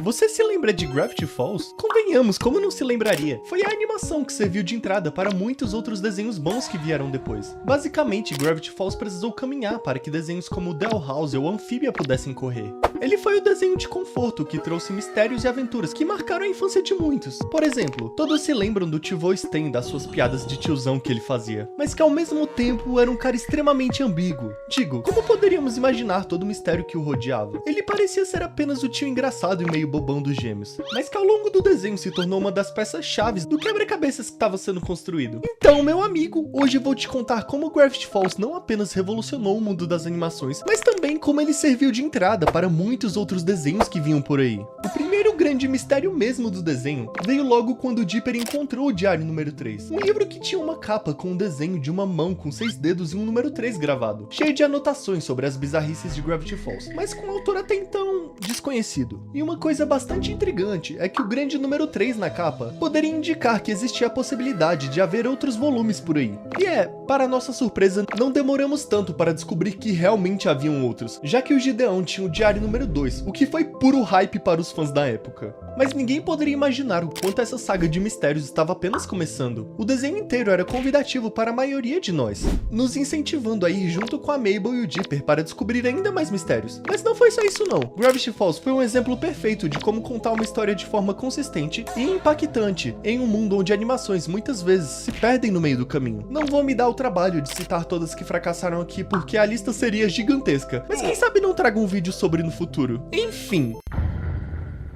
Você se lembra de Gravity Falls? Convenhamos, como não se lembraria? Foi a animação que serviu de entrada para muitos outros desenhos bons que vieram depois. Basicamente, Gravity Falls precisou caminhar para que desenhos como Dollhouse ou Amphibia pudessem correr. Ele foi o desenho de conforto que trouxe mistérios e aventuras que marcaram a infância de muitos. Por exemplo, todos se lembram do Tio Stan e das suas piadas de tiozão que ele fazia, mas que ao mesmo tempo era um cara extremamente ambíguo. Digo, como poderíamos imaginar todo o mistério que o rodeava? Ele parecia ser apenas o tio engraçado e meio bobão dos gêmeos, mas que ao longo do desenho se tornou uma das peças-chave do quebra-cabeças que estava sendo construído. Então, meu amigo, hoje eu vou te contar como Gravity Falls não apenas revolucionou o mundo das animações, mas também como ele serviu de entrada para muitos outros desenhos que vinham por aí. O primeiro grande mistério mesmo do desenho veio logo quando Dipper encontrou o Diário número 3, um livro que tinha uma capa com um desenho de uma mão com 6 dedos e um número 3 gravado, cheio de anotações sobre as bizarrices de Gravity Falls, mas com um autor até então desconhecido. E uma coisa bastante intrigante é que o grande número 3 na capa poderia indicar que existia a possibilidade de haver outros volumes por aí. E para nossa surpresa, não demoramos tanto para descobrir que realmente haviam outros, já que o Gideon tinha o Diário número 2, o que foi puro hype para os fãs da época. Mas ninguém poderia imaginar o quanto essa saga de mistérios estava apenas começando. O desenho inteiro era convidativo para a maioria de nós, nos incentivando a ir junto com a Mabel e o Dipper para descobrir ainda mais mistérios. Mas não foi só isso não. Gravity Falls foi um exemplo perfeito de como contar uma história de forma consistente e impactante em um mundo onde animações muitas vezes se perdem no meio do caminho. Não vou me dar o trabalho de citar todas que fracassaram aqui porque a lista seria gigantesca, mas quem sabe não trago um vídeo sobre no futuro. Enfim.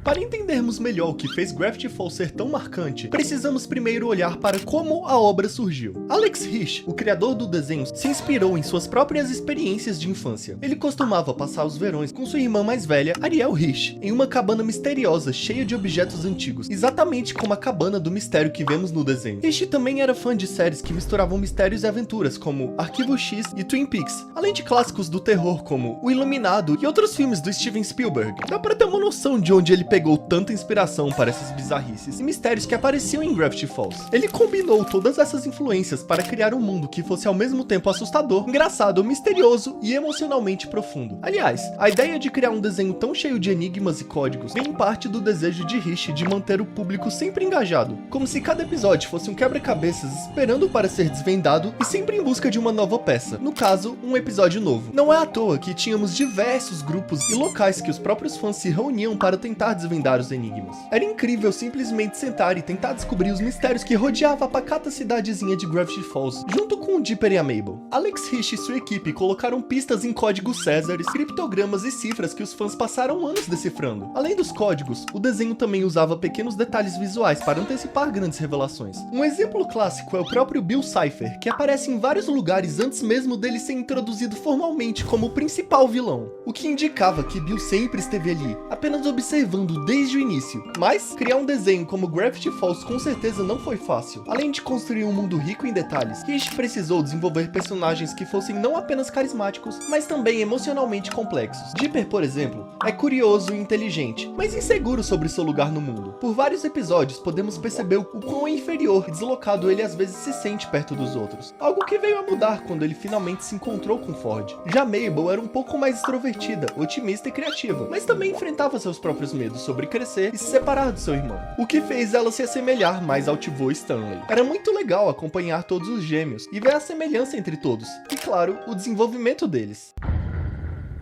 Para entendermos melhor o que fez Gravity Falls ser tão marcante, precisamos primeiro olhar para como a obra surgiu. Alex Risch, o criador do desenho, se inspirou em suas próprias experiências de infância. Ele costumava passar os verões com sua irmã mais velha, Ariel Risch, em uma cabana misteriosa cheia de objetos antigos, exatamente como a cabana do mistério que vemos no desenho. Risch também era fã de séries que misturavam mistérios e aventuras, como Arquivo X e Twin Peaks, além de clássicos do terror como O Iluminado e outros filmes do Steven Spielberg. Dá para ter uma noção de onde ele pegou tanta inspiração para essas bizarrices e mistérios que apareciam em Gravity Falls. Ele combinou todas essas influências para criar um mundo que fosse ao mesmo tempo assustador, engraçado, misterioso e emocionalmente profundo. Aliás, a ideia de criar um desenho tão cheio de enigmas e códigos vem em parte do desejo de Risch de manter o público sempre engajado, como se cada episódio fosse um quebra-cabeças esperando para ser desvendado e sempre em busca de uma nova peça, no caso, um episódio novo. Não é à toa que tínhamos diversos grupos e locais que os próprios fãs se reuniam para tentar desvendar os enigmas. Era incrível simplesmente sentar e tentar descobrir os mistérios que rodeava a pacata cidadezinha de Gravity Falls, junto com o Dipper e a Mabel. Alex Risch e sua equipe colocaram pistas em códigos Césares, criptogramas e cifras que os fãs passaram anos decifrando. Além dos códigos, o desenho também usava pequenos detalhes visuais para antecipar grandes revelações. Um exemplo clássico é o próprio Bill Cipher, que aparece em vários lugares antes mesmo dele ser introduzido formalmente como o principal vilão, o que indicava que Bill sempre esteve ali, apenas observando desde o início. Mas criar um desenho como Gravity Falls com certeza não foi fácil. Além de construir um mundo rico em detalhes, Risch precisou desenvolver personagens que fossem não apenas carismáticos, mas também emocionalmente complexos. Dipper, por exemplo, é curioso e inteligente, mas inseguro sobre seu lugar no mundo. Por vários episódios podemos perceber o quão inferior e deslocado ele às vezes se sente perto dos outros, algo que veio a mudar quando ele finalmente se encontrou com Ford. Já Mabel era um pouco mais extrovertida, otimista e criativa, mas também enfrentava seus próprios medos sobre crescer e se separar do seu irmão, o que fez ela se assemelhar mais ao Tio Stanley. Era muito legal acompanhar todos os gêmeos e ver a semelhança entre todos, e claro, o desenvolvimento deles.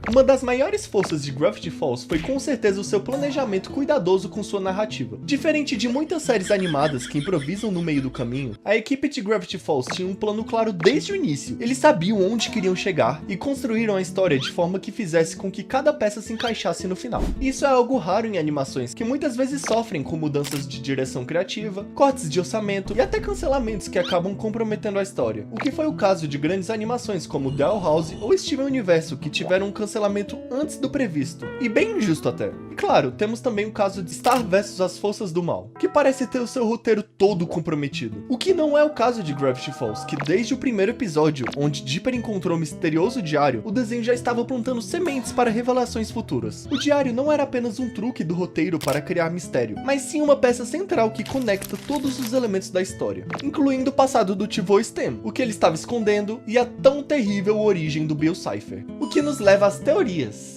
Uma das maiores forças de Gravity Falls foi com certeza o seu planejamento cuidadoso com sua narrativa. Diferente de muitas séries animadas que improvisam no meio do caminho, a equipe de Gravity Falls tinha um plano claro desde o início. Eles sabiam onde queriam chegar e construíram a história de forma que fizesse com que cada peça se encaixasse no final. Isso é algo raro em animações, que muitas vezes sofrem com mudanças de direção criativa, cortes de orçamento e até cancelamentos que acabam comprometendo a história. O que foi o caso de grandes animações como Dollhouse ou Steven Universo, que tiveram um cancelamento antes do previsto, e bem injusto até. E claro, temos também o caso de Star vs as Forças do Mal, que parece ter o seu roteiro todo comprometido. O que não é o caso de Gravity Falls, que desde o primeiro episódio, onde Dipper encontrou o misterioso diário, o desenho já estava plantando sementes para revelações futuras. O diário não era apenas um truque do roteiro para criar mistério, mas sim uma peça central que conecta todos os elementos da história, incluindo o passado do Tio Stan, o que ele estava escondendo e a tão terrível origem do Bill Cipher. O que nos leva às teorias.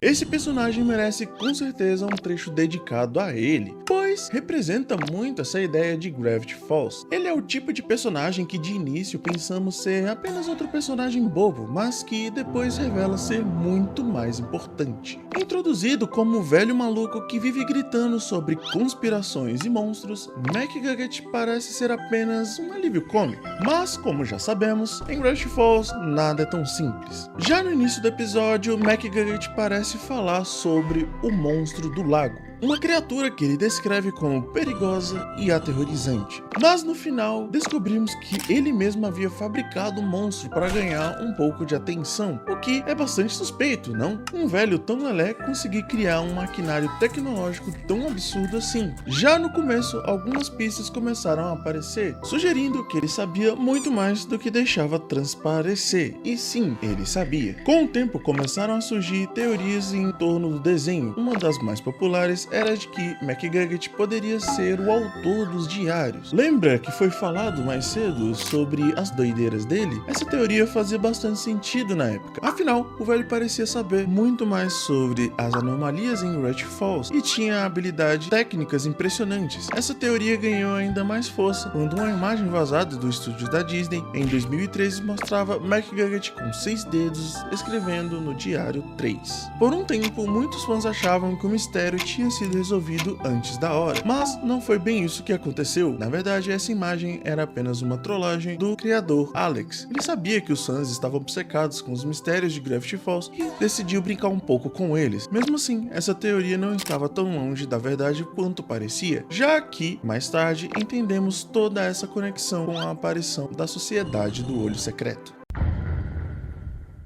Esse personagem merece com certeza um trecho dedicado a ele, pois representa muito essa ideia de Gravity Falls. Ele é o tipo de personagem que de início pensamos ser apenas outro personagem bobo, mas que depois revela ser muito mais importante. Introduzido como um velho maluco que vive gritando sobre conspirações e monstros, McGucket parece ser apenas um alívio cômico. Mas, como já sabemos, em Gravity Falls nada é tão simples. Já no início do episódio, McGucket parece falar sobre o monstro do lago, uma criatura que ele descreve como perigosa e aterrorizante. Mas no final, descobrimos que ele mesmo havia fabricado o monstro para ganhar um pouco de atenção, o que é bastante suspeito, não? Um velho tão lelé conseguir criar um maquinário tecnológico tão absurdo assim. Já no começo, algumas pistas começaram a aparecer, sugerindo que ele sabia muito mais do que deixava transparecer. E sim, ele sabia. Com o tempo, começaram a surgir teorias em torno do desenho. Uma das mais populares era de que McGucket poderia ser o autor dos diários. Lembra que foi falado mais cedo sobre as doideiras dele? Essa teoria fazia bastante sentido na época. Afinal, o velho parecia saber muito mais sobre as anomalias em Gravity Falls e tinha habilidades técnicas impressionantes. Essa teoria ganhou ainda mais força quando uma imagem vazada do estúdio da Disney em 2013 mostrava McGucket com 6 dedos escrevendo no diário 3. Por um tempo, muitos fãs achavam que o mistério tinha sido resolvido antes da hora, mas não foi bem isso que aconteceu. Na verdade, essa imagem era apenas uma trollagem do criador Alex. Ele sabia que os fãs estavam obcecados com os mistérios de Gravity Falls e decidiu brincar um pouco com eles. Mesmo assim, essa teoria não estava tão longe da verdade quanto parecia, já que, mais tarde, entendemos toda essa conexão com a aparição da Sociedade do Olho Secreto.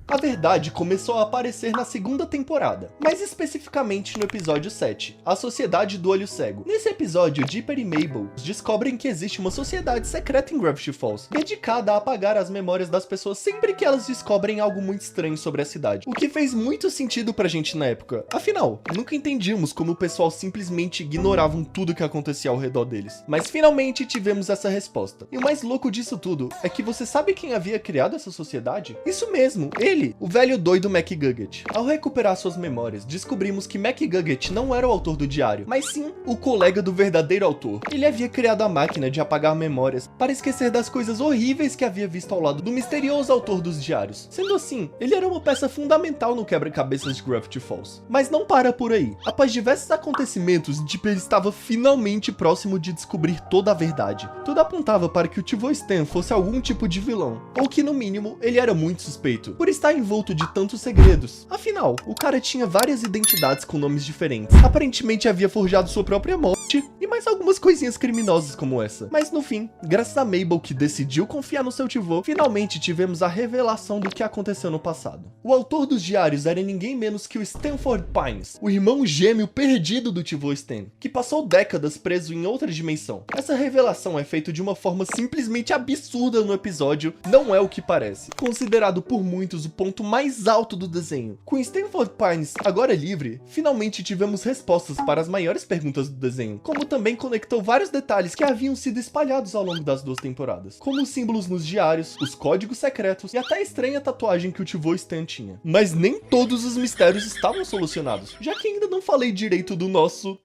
A verdade começou a aparecer na segunda temporada, mais especificamente no episódio 7, a Sociedade do Olho Cego. Nesse episódio, Dipper e Mabel descobrem que existe uma sociedade secreta em Gravity Falls, dedicada a apagar as memórias das pessoas sempre que elas descobrem algo muito estranho sobre a cidade, o que fez muito sentido pra gente na época. Afinal, nunca entendíamos como o pessoal simplesmente ignoravam tudo que acontecia ao redor deles. Mas finalmente tivemos essa resposta. E o mais louco disso tudo é que você sabe quem havia criado essa sociedade? Isso mesmo, ele, o velho doido McGucket. Ao recuperar suas memórias, descobrimos que McGucket não era o autor do diário, mas sim o colega do verdadeiro autor. Ele havia criado a máquina de apagar memórias para esquecer das coisas horríveis que havia visto ao lado do misterioso autor dos diários. Sendo assim, ele era uma peça fundamental no quebra-cabeças de Gravity Falls. Mas não para por aí. Após diversos acontecimentos, Dipper estava finalmente próximo de descobrir toda a verdade. Tudo apontava para que o Tio Stan fosse algum tipo de vilão, ou que no mínimo ele era muito suspeito, por estar envolto de tantos segredos. Afinal, o cara tinha várias identidades com nomes diferentes. Aparentemente havia forjado sua própria morte e mais algumas coisinhas criminosas como essa. Mas no fim, graças a Mabel que decidiu confiar no seu tivô, finalmente tivemos a revelação do que aconteceu no passado. O autor dos diários era ninguém menos que o Stanford Pines, o irmão gêmeo perdido do tivô Stan, que passou décadas preso em outra dimensão. Essa revelação é feita de uma forma simplesmente absurda no episódio, não é o que parece. Considerado por muitos o ponto mais alto do desenho. Com Stanford Pines agora livre, finalmente tivemos respostas para as maiores perguntas do desenho, como também conectou vários detalhes que haviam sido espalhados ao longo das 2 temporadas, como os símbolos nos diários, os códigos secretos e até a estranha tatuagem que o tivô Stan tinha. Mas nem todos os mistérios estavam solucionados, já que ainda não falei direito do nosso...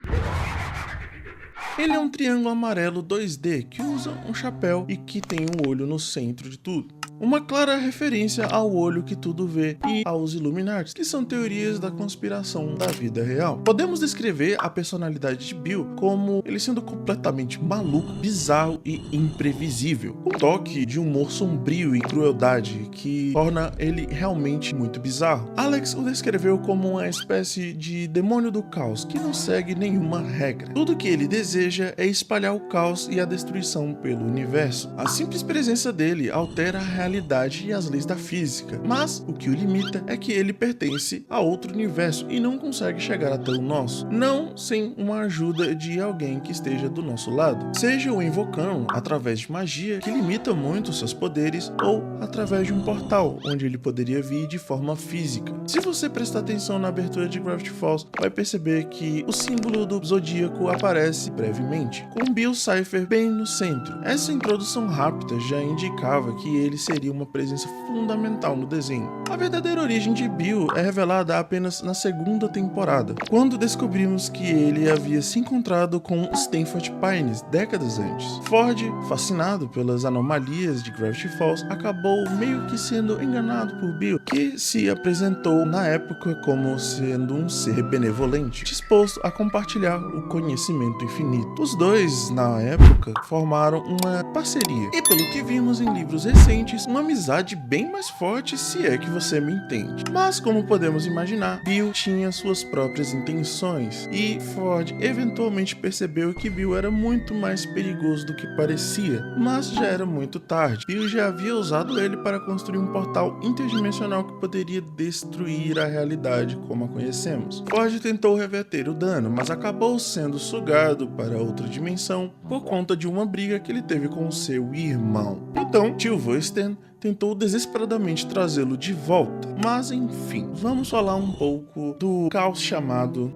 Ele é um triângulo amarelo 2D que usa um chapéu e que tem um olho no centro de tudo. Uma clara referência ao olho que tudo vê e aos Illuminati, que são teorias da conspiração da vida real. Podemos descrever a personalidade de Bill como ele sendo completamente maluco, bizarro e imprevisível. Um toque de humor sombrio e crueldade que torna ele realmente muito bizarro. Alex o descreveu como uma espécie de demônio do caos que não segue nenhuma regra. Tudo que ele deseja é espalhar o caos e a destruição pelo universo. A simples presença dele altera a realidade e as leis da física, mas o que o limita é que ele pertence a outro universo e não consegue chegar até o nosso, não sem uma ajuda de alguém que esteja do nosso lado, seja o invocando através de magia que limita muito seus poderes ou através de um portal onde ele poderia vir de forma física. Se você prestar atenção na abertura de Gravity Falls, vai perceber que o símbolo do zodíaco aparece brevemente, com Bill Cipher bem no centro. Essa introdução rápida já indicava que ele seria teria uma presença fundamental no desenho. A verdadeira origem de Bill é revelada apenas na segunda temporada, quando descobrimos que ele havia se encontrado com Stanford Pines décadas antes. Ford, fascinado pelas anomalias de Gravity Falls, acabou meio que sendo enganado por Bill, que se apresentou na época como sendo um ser benevolente, disposto a compartilhar o conhecimento infinito. Os dois, na época, formaram uma parceria, e pelo que vimos em livros recentes, uma amizade bem mais forte, se é que você me entende. Mas, como podemos imaginar, Bill tinha suas próprias intenções, e Ford eventualmente percebeu que Bill era muito mais perigoso do que parecia, mas já era muito tarde. Bill já havia usado ele para construir um portal interdimensional que poderia destruir a realidade como a conhecemos. Ford tentou reverter o dano, mas acabou sendo sugado para outra dimensão por conta de uma briga que ele teve com seu irmão. Então, tio Voisten tentou desesperadamente trazê-lo de volta, mas enfim, vamos falar um pouco do caos chamado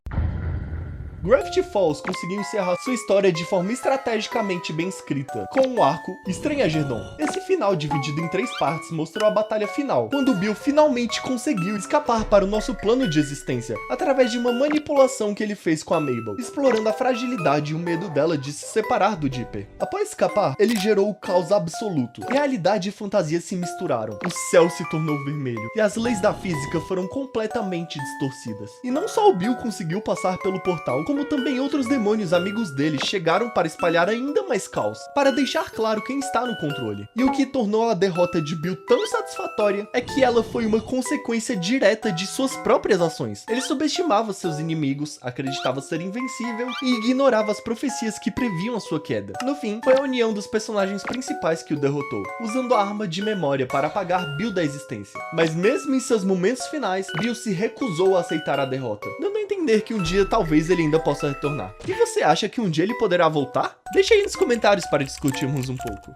Gravity Falls conseguiu encerrar sua história de forma estrategicamente bem escrita, com o arco Estranhagerdon. Esse final, dividido em 3 partes, mostrou a batalha final, quando Bill finalmente conseguiu escapar para o nosso plano de existência, através de uma manipulação que ele fez com a Mabel, explorando a fragilidade e o medo dela de se separar do Dipper. Após escapar, ele gerou o caos absoluto. Realidade e fantasia se misturaram, o céu se tornou vermelho, e as leis da física foram completamente distorcidas. E não só o Bill conseguiu passar pelo portal, como também outros demônios amigos dele chegaram para espalhar ainda mais caos, para deixar claro quem está no controle. E o que tornou a derrota de Bill tão satisfatória é que ela foi uma consequência direta de suas próprias ações. Ele subestimava seus inimigos, acreditava ser invencível e ignorava as profecias que previam a sua queda. No fim, foi a união dos personagens principais que o derrotou, usando a arma de memória para apagar Bill da existência. Mas mesmo em seus momentos finais, Bill se recusou a aceitar a derrota, dando a entender que um dia talvez ele ainda possa retornar. E você acha que um dia ele poderá voltar? Deixa aí nos comentários para discutirmos um pouco.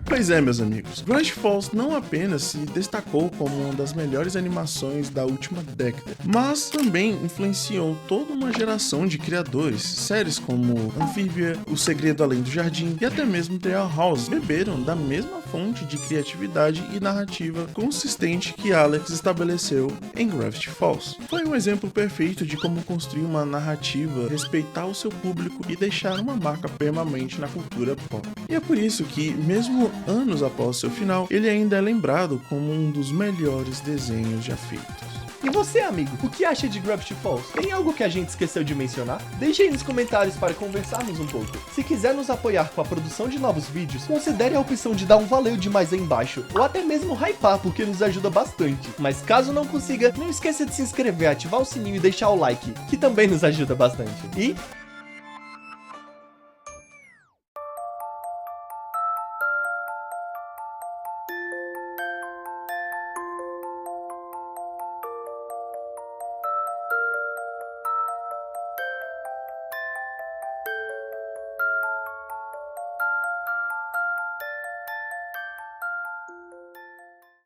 Pois é, meus amigos, Gravity Falls não apenas se destacou como uma das melhores animações da última década, mas também influenciou toda uma geração de criadores. Séries como Amphibia, O Segredo Além do Jardim e até mesmo The Owl House beberam da mesma fonte de criatividade e narrativa consistente que Alex estabeleceu em Gravity Falls. Foi um exemplo perfeito de como construir uma narrativa, respeitar o seu público e deixar uma marca permanente na cultura pop. E é por isso que, mesmo anos após seu final, ele ainda é lembrado como um dos melhores desenhos já feitos. E você, amigo, o que acha de Gravity Falls? Tem algo que a gente esqueceu de mencionar? Deixe aí nos comentários para conversarmos um pouco. Se quiser nos apoiar com a produção de novos vídeos, considere a opção de dar um valeu demais aí embaixo, ou até mesmo hypar, porque nos ajuda bastante. Mas caso não consiga, não esqueça de se inscrever, ativar o sininho e deixar o like, que também nos ajuda bastante. E